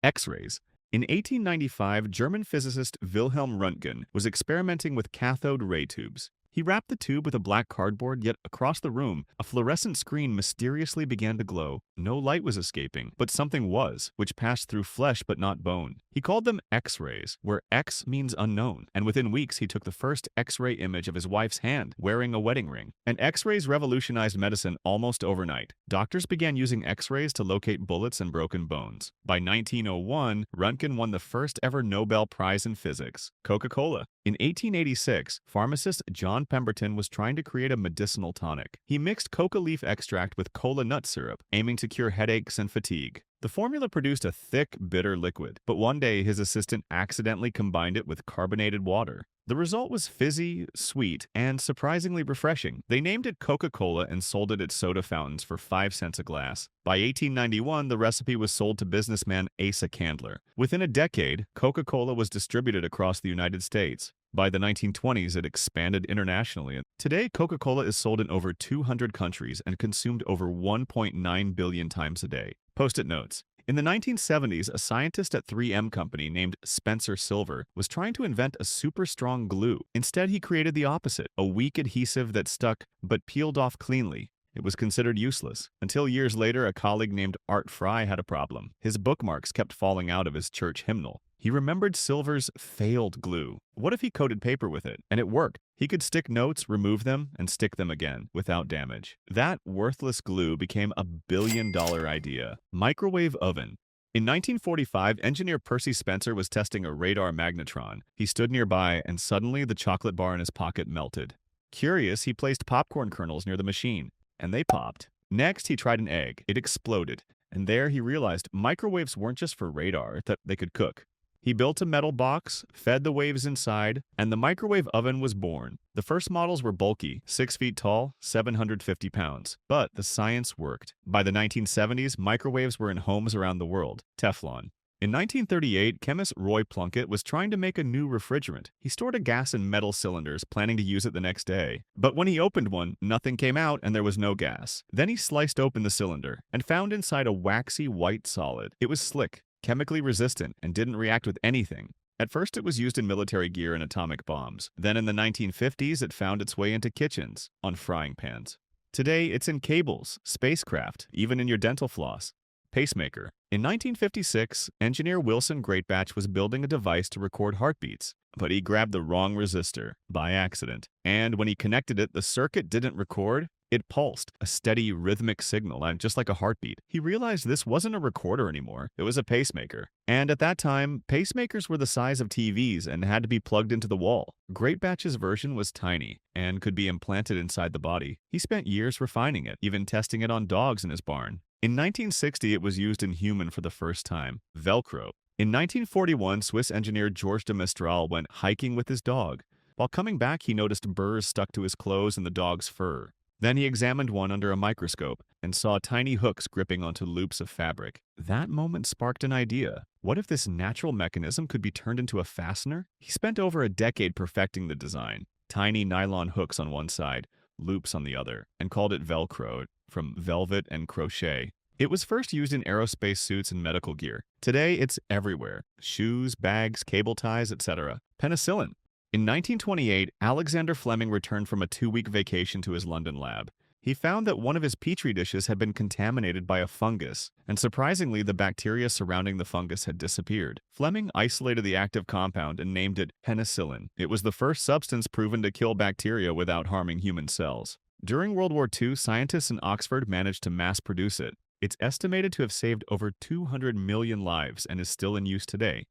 X-rays. In 1895, German physicist Wilhelm Rontgen was experimenting with cathode ray tubes. He wrapped the tube with a black cardboard, yet across the room, a fluorescent screen mysteriously began to glow. No light was escaping, but something was, which passed through flesh but not bone. He called them X-rays, where X means unknown, and within weeks he took the first X-ray image of his wife's hand, wearing a wedding ring. And X-rays revolutionized medicine almost overnight. Doctors began using X-rays to locate bullets and broken bones. By 1901, Rontgen won the first ever Nobel Prize in Physics. Coca-Cola. In 1886, pharmacist John Pemberton was trying to create a medicinal tonic. He mixed coca leaf extract with cola nut syrup, aiming to cure headaches and fatigue. The formula produced a thick, bitter liquid, but one day his assistant accidentally combined it with carbonated water. The result was fizzy, sweet, and surprisingly refreshing. They named it Coca-Cola and sold it at soda fountains for 5 cents a glass. By 1891, the recipe was sold to businessman Asa Candler. Within a decade, Coca-Cola was distributed across the United States. By the 1920s, it expanded internationally. Today, Coca-Cola is sold in over 200 countries and consumed over 1.9 billion times a day. Post-it notes. In the 1970s, a scientist at 3M Company named Spencer Silver was trying to invent a super strong glue. Instead, he created the opposite, a weak adhesive that stuck but peeled off cleanly. It was considered useless, until years later a colleague named Art Fry had a problem. His bookmarks kept falling out of his church hymnal. He remembered Silver's failed glue. What if he coated paper with it? And it worked. He could stick notes, remove them, and stick them again, without damage. That worthless glue became a billion-dollar idea. Microwave oven. In 1945, engineer Percy Spencer was testing a radar magnetron. He stood nearby, and suddenly the chocolate bar in his pocket melted. Curious, he placed popcorn kernels near the machine, and they popped. Next, he tried an egg. It exploded. And there he realized microwaves weren't just for radar, that they could cook. He built a metal box, fed the waves inside, and the microwave oven was born. The first models were bulky, 6 feet tall, 750 pounds. But the science worked. By the 1970s, microwaves were in homes around the world. Teflon. In 1938, chemist Roy Plunkett was trying to make a new refrigerant. He stored a gas in metal cylinders, planning to use it the next day. But when he opened one, nothing came out and there was no gas. Then he sliced open the cylinder and found inside a waxy white solid. It was slick, chemically resistant, and didn't react with anything. At first, it was used in military gear and atomic bombs. Then in the 1950s, it found its way into kitchens, on frying pans. Today, it's in cables, spacecraft, even in your dental floss. Pacemaker. In 1956, engineer Wilson Greatbatch was building a device to record heartbeats, but he grabbed the wrong resistor by accident. And when he connected it, the circuit didn't record. It pulsed, a steady rhythmic signal, and just like a heartbeat. He realized this wasn't a recorder anymore, it was a pacemaker. And at that time, pacemakers were the size of TVs and had to be plugged into the wall. Greatbatch's version was tiny and could be implanted inside the body. He spent years refining it, even testing it on dogs in his barn. In 1960, it was used in human for the first time. Velcro. In 1941, Swiss engineer Georges de Mestral went hiking with his dog. While coming back, he noticed burrs stuck to his clothes and the dog's fur. Then he examined one under a microscope and saw tiny hooks gripping onto loops of fabric. That moment sparked an idea. What if this natural mechanism could be turned into a fastener? He spent over a decade perfecting the design. Tiny nylon hooks on one side, loops on the other, and called it Velcro, from velvet and crochet. It was first used in aerospace suits and medical gear. Today, it's everywhere. Shoes, bags, cable ties, etc. Penicillin. In 1928, Alexander Fleming returned from a 2-week vacation to his London lab. He found that one of his petri dishes had been contaminated by a fungus, and surprisingly, the bacteria surrounding the fungus had disappeared. Fleming isolated the active compound and named it penicillin. It was the first substance proven to kill bacteria without harming human cells. During World War II, scientists in Oxford managed to mass-produce it. It's estimated to have saved over 200 million lives and is still in use today.